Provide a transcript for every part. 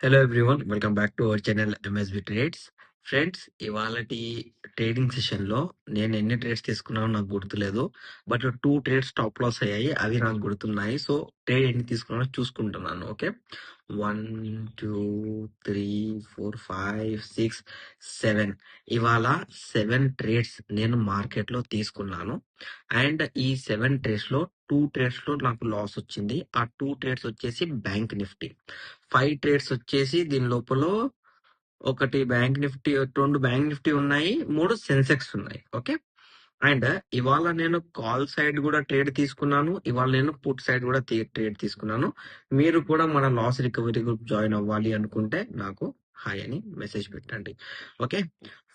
Hello everyone, welcome back to our channel MSB trades. Friends, ఇవాళటి trading సెషన్లో నేను ఎన్ని ట్రేడ్స్ తీసుకున్నానో నాకు గుర్తులేదు. బట్ 2 ట్రేడ్స్ టాప్ లాస్ అయ్యాయి, అవి నాకు గుర్తున్నాయి. సో ట్రేడ్ ఎన్ని తీసుకున్నానో చూసుకుంటున్నాను. ఓకే, 1 2 3 4 5 6 7 ఇవాళ 7 ట్రేడ్స్ నేను మార్కెట్లో తీసుకున్నాను. అండ్ ఈ 7 ట్రేడ్స్లో 2 ట్రేడ్స్లో నాకు లాస్ వచ్చింది. ఆ 2 ట్రేడ్స్ వచ్చేసి బ్యాంక్ నిఫ్టీ. 5 ట్రేడ్స్ వచ్చేసి దీని లోపల ఒకటి బ్యాంక్ నిఫ్టీ, 2 బ్యాంక్ నిఫ్టీ ఉన్నాయి, 3 సెన్సెక్స్ ఉన్నాయి. ఓకే, అండ్ ఇవాళ నేను కాల్ సైడ్ కూడా ట్రేడ్ తీసుకున్నాను. ఇవాళ నేను పుట్ సైడ్ కూడా ట్రేడ్ తీసుకున్నాను. మీరు కూడా మన లాస్ రికవరీ గ్రూప్ జాయిన్ అవ్వాలి అనుకుంటే నాకు హాయ్ అని మెసేజ్ పెట్టండి. ఓకే,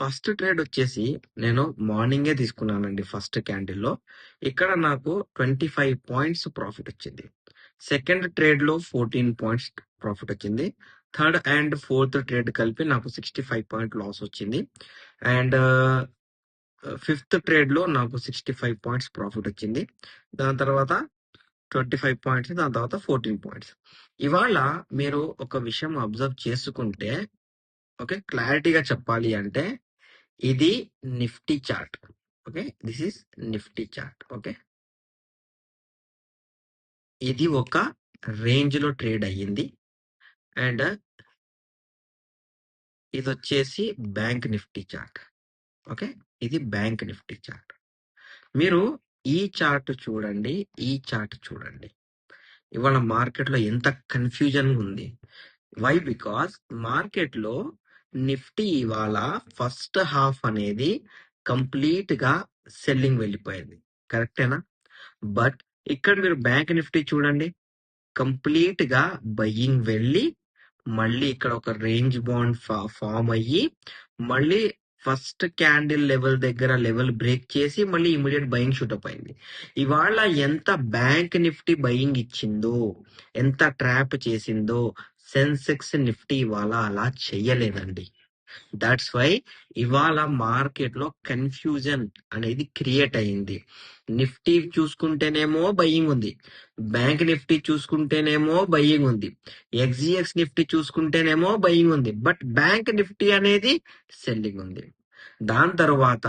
ఫస్ట్ ట్రేడ్ వచ్చేసి నేను మార్నింగే తీసుకున్నానండి. ఫస్ట్ క్యాండిల్లో ఇక్కడ నాకు 25 పాయింట్స్ ప్రాఫిట్ వచ్చింది. సెకండ్ ట్రేడ్ లో 14 పాయింట్స్ ప్రాఫిట్ వచ్చింది. థర్డ్ అండ్ ఫోర్త్ ట్రేడ్ కలిపి నాకు 65 పాయింట్ లాస్ వచ్చింది. అండ్ ఫిఫ్త్ ట్రేడ్ లో నాకు 65 పాయింట్స్ ప్రాఫిట్ వచ్చింది. దాని తర్వాత 25 పాయింట్స్, దాని తర్వాత 14 పాయింట్స్. ఇవాళ మీరు ఒక విషయం అబ్జర్వ్ చేసుకుంటే, ఓకే, క్లారిటీగా చెప్పాలి అంటే ఇది Nifty chart. Okay, this is Nifty chart. Okay, ఇది ఒక రేంజ్ లో ట్రేడ్ అయ్యింది. అండ్ ఇది వచ్చేసి బ్యాంక్ నిఫ్టీ చార్ట్. ఓకే, ఇది బ్యాంక్ నిఫ్టీ చార్ట్. మీరు ఈ చార్ట్ చూడండి, ఈ చార్ట్ చూడండి. ఇవాళ మార్కెట్ లో ఎంత కన్ఫ్యూజన్ ఉంది. వై? బికాస్ మార్కెట్ లో నిఫ్టీ ఇవాళ ఫస్ట్ హాఫ్ అనేది కంప్లీట్ గా సెల్లింగ్ వెళ్ళిపోయింది, కరెక్టేనా? బట్ ఇక్కడ మీరు బ్యాంక్ నిఫ్టీ చూడండి, కంప్లీట్ గా బయ్యింగ్ వెళ్ళి మళ్ళీ ఇక్కడ ఒక రేంజ్ బాండ్ ఫామ్ అయ్యి మళ్ళీ ఫస్ట్ క్యాండిల్ లెవెల్ దగ్గర లెవెల్ బ్రేక్ చేసి మళ్ళీ ఇమీడియట్ బయింగ్ షూటప్ అయింది. ఇవాళ ఎంత బ్యాంక్ నిఫ్టీ బయింగ్ ఇచ్చిందో, ఎంత ట్రాప్ చేసిందో, సెన్సెక్స్ నిఫ్టీ ఇవాళ అలా చెయ్యలేదండి. దాట్స్ వై ఇవాళ మార్కెట్ లో కన్ఫ్యూజన్ అనేది క్రియేట్ అయింది. నిఫ్టీ చూసుకుంటేనేమో బయ్యింగ్ ఉంది, బ్యాంక్ నిఫ్టీ చూసుకుంటేనేమో బయ్యింగ్ ఉంది, ఎక్స్జిఎక్స్ నిఫ్టీ చూసుకుంటేనేమో బయ్యింగ్ ఉంది, బట్ బ్యాంక్ నిఫ్టీ అనేది సెల్లింగ్ ఉంది. దాని తర్వాత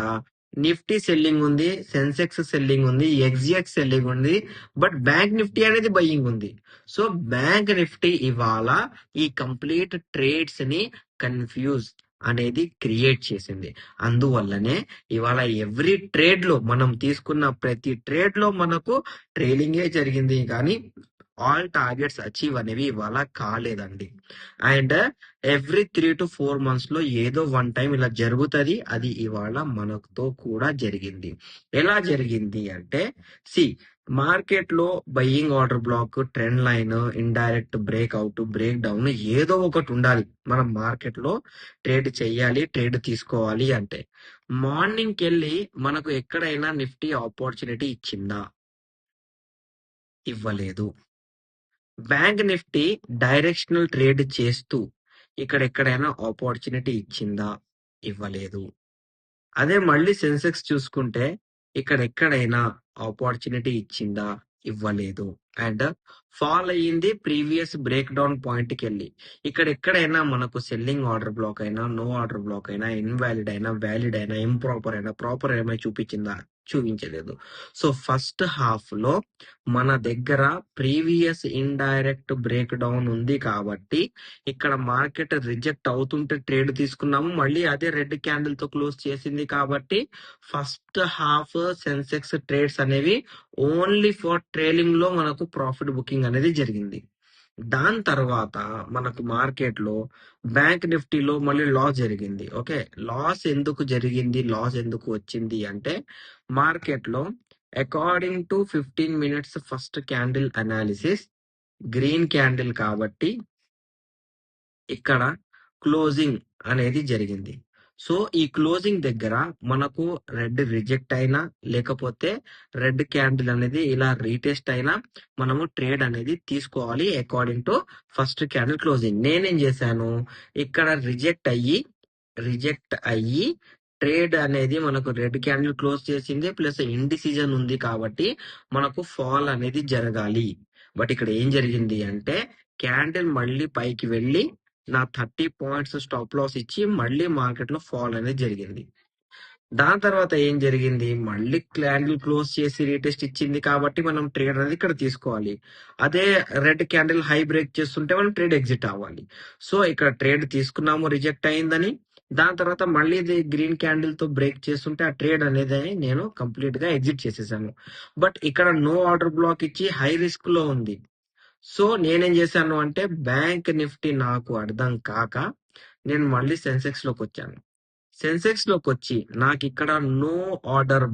నిఫ్టీ సెల్లింగ్ ఉంది, సెన్సెక్స్ సెల్లింగ్ ఉంది, ఎక్స్జిఎక్స్ సెల్లింగ్ ఉంది, బట్ బ్యాంక్ నిఫ్టీ అనేది బయ్యింగ్ ఉంది. సో బ్యాంక్ నిఫ్టీ ఇవాళ ఈ కంప్లీట్ ట్రేడ్స్ ని కన్ఫ్యూజ్ అనేది క్రియేట్ చేసింది. అందువల్లనే ఇవాళ ఎవ్రీ ట్రేడ్ లో మనం తీసుకున్న ప్రతి ట్రేడ్ లో మనకు ట్రైలింగే జరిగింది, కానీ ఆల్ టార్గెట్స్ అచీవ్ అనేవి ఇవాళ కాలేదండి. అండ్ ఎవ్రీ 3 to 4 months లో ఏదో వన్ టైం ఇలా జరుగుతుంది. అది ఇవాళ మనతో కూడా జరిగింది. ఎలా జరిగింది అంటే, మార్కెట్ లో buying order black, trend line, indirect breakout, break down ఏదో ఒకటి ఉండాలి. మనం మార్కెట్ లో ట్రేడ్ చెయ్యాలి, ట్రేడ్ తీసుకోవాలి అంటే మార్నింగ్ వెళ్ళి మనకు ఎక్కడైనా నిఫ్టీ ఆపర్చునిటీ ఇచ్చిందా? ఇవ్వలేదు. బ్యాంక్ నిఫ్టీ డైరెక్షనల్ ట్రేడ్ చేస్తూ ఇక్కడ ఎక్కడైనా ఆపర్చునిటీ ఇచ్చిందా? ఇవ్వలేదు. అదే మళ్ళీ సెన్సెక్స్ చూసుకుంటే ఇక్కడ ఎక్కడైనా ఆపర్చునిటీ ఇచ్చిందా? ఇవ్వలేదు. అండ్ ఫాల్ అయ్యింది ప్రీవియస్ బ్రేక్ డౌన్ పాయింట్ కి వెళ్ళి. ఇక్కడ ఎక్కడైనా మనకు సెల్లింగ్ ఆర్డర్ బ్లాక్ అయినా, నో ఆర్డర్ బ్లాక్ అయినా, ఇన్వాలిడ్ అయినా, వ్యాలిడ్ అయినా, ఇంప్రాపర్ అయినా, ప్రాపర్ అయినా చూపించిందా? చూపించలేదు. సో ఫస్ట్ హాఫ్ లో మన దగ్గర ప్రీవియస్ ఇండైరెక్ట్ బ్రేక్ డౌన్ ఉంది కాబట్టి ఇక్కడ మార్కెట్ రిజెక్ట్ అవుతుంటే ట్రేడ్ తీసుకున్నాము. మళ్ళీ అదే రెడ్ క్యాండిల్ తో క్లోజ్ చేసింది కాబట్టి ఫస్ట్ హాఫ్ సెన్సెక్స్ ట్రేడ్స్ అనేవి ఓన్లీ ఫర్ ట్రైలింగ్ లో మనకు ప్రాఫిట్ బుకింగ్ అనేది జరిగింది. దాని తర్వాత మనకు మార్కెట్ లో బ్యాంక్ నిఫ్టీలో మళ్ళీ లాస్ జరిగింది. ఓకే, లాస్ ఎందుకు జరిగింది, లాస్ ఎందుకు వచ్చింది అంటే మార్కెట్ లో according to 15 minutes first candle analysis green candle కాబట్టి ఇక్కడ క్లోజింగ్ అనేది జరిగింది. సో ఈ క్లోజింగ్ దగ్గర మనకు రెడ్ రిజెక్ట్ అయినా లేకపోతే రెడ్ క్యాండిల్ అనేది ఇలా రీటెస్ట్ అయినా మనము ట్రేడ్ అనేది తీసుకోవాలి according to first candle closing. నేనేం చేశాను, ఇక్కడ రిజెక్ట్ అయ్యి ట్రేడ్ అనేది మనకు రెడ్ క్యాండిల్ క్లోజ్ చేసింది, ప్లస్ ఇండిసిజన్ ఉంది కాబట్టి మనకు ఫాల్ అనేది జరగాలి. బట్ ఇక్కడ ఏం జరిగింది అంటే క్యాండిల్ మళ్ళీ పైకి వెళ్ళి నా 30 పాయింట్స్ స్టాప్ లాస్ ఇచ్చి మళ్ళీ మార్కెట్ లో ఫాల్ అనేది జరిగింది. దాని తర్వాత ఏం జరిగింది, మళ్ళీ క్యాండిల్ క్లోజ్ చేసి రీటెస్ట్ ఇచ్చింది కాబట్టి మనం ట్రేడ్ అనేది ఇక్కడ తీసుకోవాలి. అదే రెడ్ క్యాండిల్ హై బ్రేక్ చేస్తుంటే మనం ట్రేడ్ ఎగ్జిట్ అవ్వాలి. సో ఇక్కడ ట్రేడ్ తీసుకున్నాము, రిజెక్ట్ అయిందని. దాని తర్వాత మళ్ళీ ఇది గ్రీన్ క్యాండిల్ తో బ్రేక్ చేస్తుంటే ఆ ట్రేడ్ అనేది నేను కంప్లీట్ గా ఎగ్జిట్ చేసేసాను. బట్ ఇక్కడ నో ఆర్డర్ బ్లాక్ ఇచ్చి హై రిస్క్ లో ఉంది. సో నేనేం చేశాను అంటే బ్యాంక్ నిఫ్టీ నాకు అర్థం కాక నేను మళ్ళీ సెన్సెక్స్ లోకి వచ్చాను. సెన్సెక్స్ లోకి వచ్చి నాకు ఇక్కడ no order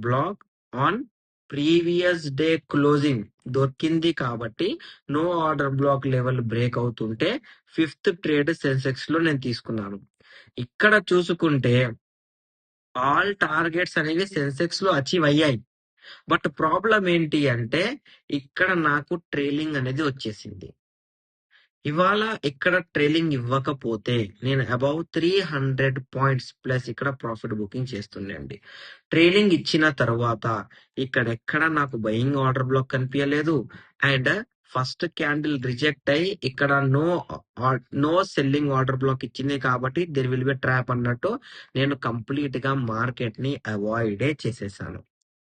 block on previous day closing దొరికింది కాబట్టి no order block level break అవుతుంటే 5th ట్రేడ్ సెన్సెక్స్ లో నేను తీసుకున్నాను. ఇక్కడ చూసుకుంటే ఆల్ టార్గెట్స్ అనేవి సెన్సెక్స్ లో అచీవ్ అయ్యాయి. బట్ ప్రాబ్లం ఏంటి అంటే ఇక్కడ నాకు ట్రైలింగ్ అనేది వచ్చేసింది. ఇవాళ ఇక్కడ ట్రైలింగ్ ఇవ్వకపోతే నేను అబౌవ్ 300 పాయింట్స్ ప్లస్ ఇక్కడ ప్రాఫిట్ బుకింగ్ చేస్తుండండి. ట్రైలింగ్ ఇచ్చిన తర్వాత ఇక్కడెక్కడ నాకు బయింగ్ ఆర్డర్ బ్లాక్ కనిపించలేదు. అండ్ ఫస్ట్ క్యాండిల్ రిజెక్ట్ అయ్యి ఇక్కడ నో సెల్లింగ్ ఆర్డర్ బ్లాక్ ఇచ్చింది కాబట్టి దెర్ విల్ బి ట్రాప్ అన్నట్టు నేను కంప్లీట్ గా మార్కెట్ ని అవాయిడే చేసేసాను,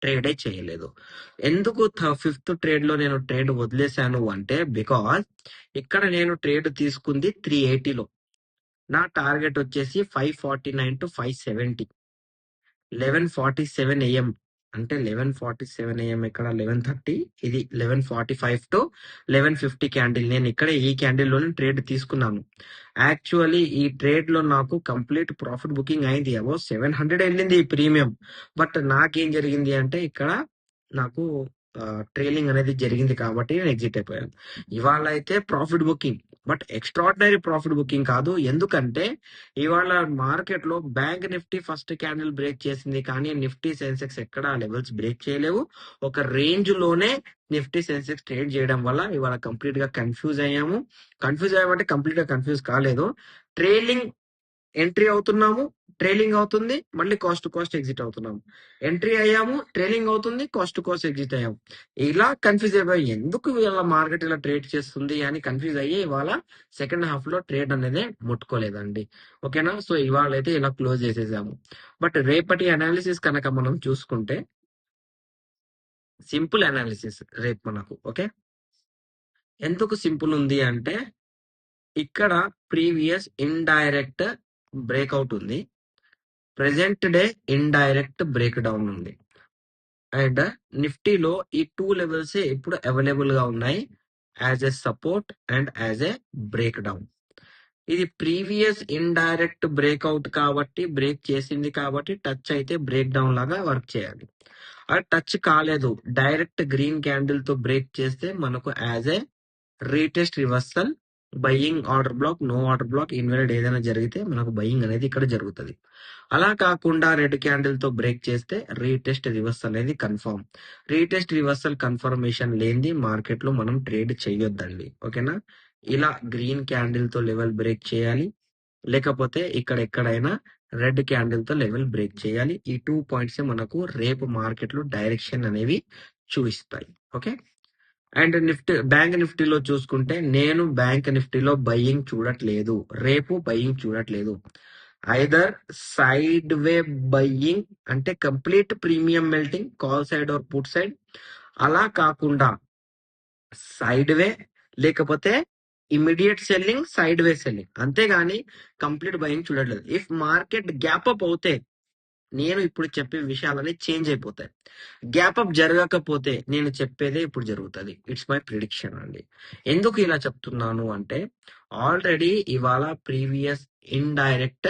ట్రేడే చేయలేదు. ఎందుకు 5th ట్రేడ్ లో నేను ట్రేడ్ వదిలేశాను అంటే బికాస్ ఇక్కడ నేను ట్రేడ్ తీసుకుంది 380లో, నా టార్గెట్ వచ్చేసి 549 టు 570. 11:47 AM అంటే 11:47 AM ఇక్కడ 11:30, ఇది 11:45 టు 11:50 క్యాండిల్. నేను ఇక్కడ ఈ క్యాండిల్ లోనే ట్రేడ్ తీసుకున్నాను. యాక్చువల్లీ ఈ ట్రేడ్ లో నాకు కంప్లీట్ ప్రాఫిట్ బుకింగ్ అయింది, అబౌవ్ 700 వెళ్ళింది ఈ ప్రీమియం. బట్ నాకేం జరిగింది అంటే ఇక్కడ నాకు ట్రైలింగ్ అనేది జరిగింది కాబట్టి నేను ఎగ్జిట్ అయిపోయాను. ఇవాళ అయితే profit booking, but extraordinary profit booking కాదు. ఎందుకంటే ఇవాళ మార్కెట్ లో bank Nifty first candle break చేసింది కానీ నిఫ్టీ సెన్సెక్స్ ఎక్కడ ఆ లెవెల్స్ బ్రేక్ చేయలేవు. ఒక రేంజ్ లోనే నిఫ్టీ సెన్సెక్స్ ట్రేడ్ చేయడం వల్ల ఇవాళ కంప్లీట్ గా కన్ఫ్యూజ్ అయ్యామంటే కంప్లీట్ గా కన్ఫ్యూజ్ కాలేదు. ట్రైలింగ్ ఎంట్రీ అవుతున్నాము, ట్రైలింగ్ అవుతుంది, మళ్ళీ కాస్ట్ టు కాస్ట్ ఎగ్జిట్ అవుతున్నాము. ఎంట్రీ అయ్యాము, ట్రైలింగ్ అవుతుంది, కాస్ట్ టు కాస్ట్ ఎగ్జిట్ అయ్యాము. ఇలా కన్ఫ్యూజ్ అయిపోయి ఎందుకు ఇలా మార్కెట్ ఇలా ట్రేడ్ చేస్తుంది అని కన్ఫ్యూజ్ అయ్యి ఇవాళ సెకండ్ హాఫ్ లో ట్రేడ్ అనేది ముట్టుకోలేదండి. ఓకేనా? సో ఇవాళ అయితే ఇలా క్లోజ్ చేసేసాము. బట్ రేపటి అనాలిసిస్ కనుక మనం చూసుకుంటే సింపుల్ అనాలిసిస్ రేపు మనకు. ఓకే, ఎందుకు సింపుల్ ఉంది అంటే ఇక్కడ ప్రీవియస్ ఇండైరెక్ట్ బ్రేక్అవుట్ ఉంది, present day indirect break down ఉంది. అండ్ నిఫ్టీలో ఈ 2 లెవెల్స్ ఇప్పుడు అవైలబుల్ గా ఉన్నాయి, as a support and as a break down. ఇది ప్రీవియస్ ఇండైరెక్ట్ బ్రేక్అవుట్ కాబట్టి బ్రేక్ చేసింది కాబట్టి టచ్ అయితే బ్రేక్ డౌన్ లాగా వర్క్ చేయాలి. అది టచ్ కాలేదు, డైరెక్ట్ గ్రీన్ క్యాండిల్ తో బ్రేక్ చేస్తే మనకు as a retest reversal, buying order block, no order block, invalid ఏదైనా జరిగితే మనకు బయింగ్ అనేది ఇక్కడ జరుగుతుంది. అలా కాకుండా రెడ్ క్యాండిల్ తో బ్రేక్ చేస్తే రీటెస్ట్ రివర్సల్ అనేది కన్ఫర్మ్. రీటెస్ట్ రివర్సల్ కన్ఫర్మేషన్ లేనిది మార్కెట్ లో మనం ట్రేడ్ చేయొద్దండి. ఓకేనా? ఇలా గ్రీన్ క్యాండిల్ తో లెవెల్ బ్రేక్ చేయాలి, లేకపోతే ఇక్కడ ఎక్కడైనా రెడ్ క్యాండిల్ తో లెవెల్ బ్రేక్ చేయాలి. ఈ 2 పాయింట్స్ మనకు రేపు మార్కెట్ లో డైరెక్షన్ అనేవి చూపిస్తాయి. ఓకే, అండ్ బ్యాంక్ నిఫ్టీలో చూసుకుంటే నేను బ్యాంక్ నిఫ్టీలో బయింగ్ చూడట్లేదు, రేపు బయింగ్ చూడట్లేదు. ఐదర్ సైడ్ వే బయింగ్ అంటే complete premium melting, call side or put side, అలా కాకుండా సైడ్ వే లేకపోతే immediate selling, side way selling, అంతేగాని కంప్లీట్ బయింగ్ చూడట్లేదు. ఇఫ్ మార్కెట్ గ్యాప్ అప్ అవుతే నేను ఇప్పుడు చెప్పే విషయాలని చేంజ్ అయిపోతాయి. గ్యాప్ అప్ జరగకపోతే నేను చెప్పేదే ఇప్పుడు జరుగుతుంది. ఇట్స్ మై ప్రిడిక్షన్ అండి. ఎందుకు ఇలా చెప్తున్నాను అంటే ఆల్రెడీ ఇవాళ ప్రీవియస్ ఇండైరెక్ట్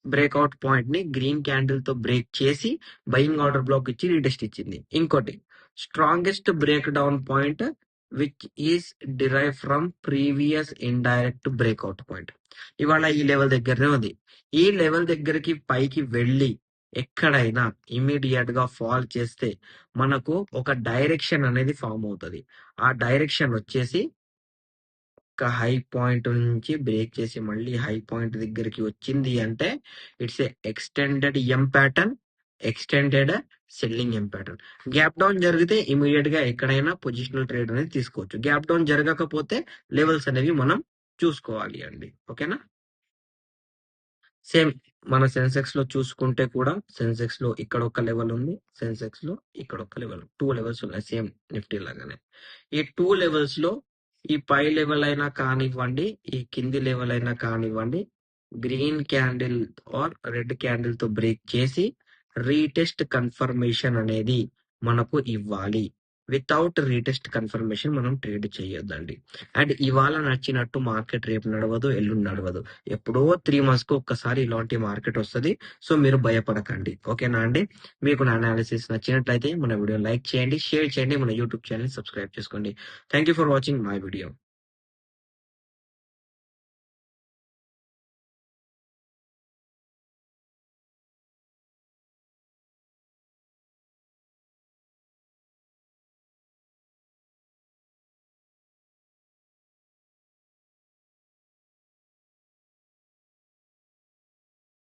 బ్రేక్అవుట్ పాయింట్ ని గ్రీన్ క్యాండిల్ తో బ్రేక్ చేసి బయింగ్ ఆర్డర్ బ్లాక్ ఇచ్చి రీటెస్ట్ ఇచ్చింది. ఇంకోటి strongest break down point which is derive from previous indirect breakout point ఇవాళ ఈ లెవెల్ దగ్గరనే ఉంది. ఈ లెవెల్ దగ్గరికి పైకి వెళ్ళి ఎక్కడైనా ఇమీడియట్ గా ఫాల్ చేస్తే మనకు ఒక డైరెక్షన్ అనేది ఫామ్ అవుతుంది. ఆ డైరెక్షన్ వచ్చేసి ఒక హై పాయింట్ నుంచి బ్రేక్ చేసి మళ్ళీ హై పాయింట్ దగ్గరికి వచ్చింది అంటే it's a extended M pattern extended selling M pattern. Gap down జరిగితే ఇమీడియట్ గా ఎక్కడైనా పొజిషనల్ ట్రేడ్ అనేది తీసుకోవచ్చు. గ్యాప్ డౌన్ జరగకపోతే లెవెల్స్ అనేవి మనం చూసుకోవాలి అండి. ఓకేనా? సేమ్ మన సెన్సెక్స్ లో చూసుకుంటే కూడా సెన్సెక్స్ లో ఇక్కడ ఒక లెవెల్ ఉంది, సెన్సెక్స్ లో ఇక్కడ ఒక లెవెల్, 2 లెవెల్స్ ఉన్నాయి సేమ్ నిఫ్టీ లాగానే. ఈ 2 లెవెల్స్ లో ఈ పై లెవెల్ అయినా కానివ్వండి, ఈ కింది లెవెల్ అయినా కానివ్వండి, green candle or red candle తో బ్రేక్ చేసి రీటెస్ట్ కన్ఫర్మేషన్ అనేది మనకు ఇవ్వాలి. వితౌట్ రీటెస్ట్ కన్ఫర్మేషన్ మనం ట్రేడ్ చేయొద్దండి. అండ్ ఇవాళ నచ్చినట్టు మార్కెట్ రేపు నడవదు, ఎల్లుండి నడవదు. ఎప్పుడో 3 మంత్స్ కు ఒక్కసారి ఇలాంటి మార్కెట్ వస్తుంది. సో మీరు భయపడకండి. ఓకేనా అండి? మీకు నా అనాలిసిస్ నచ్చినట్లయితే మన వీడియో లైక్ చేయండి, షేర్ చేయండి, మన యూట్యూబ్ ఛానల్ సబ్స్క్రైబ్ చేసుకోండి. Thank you for watching my video.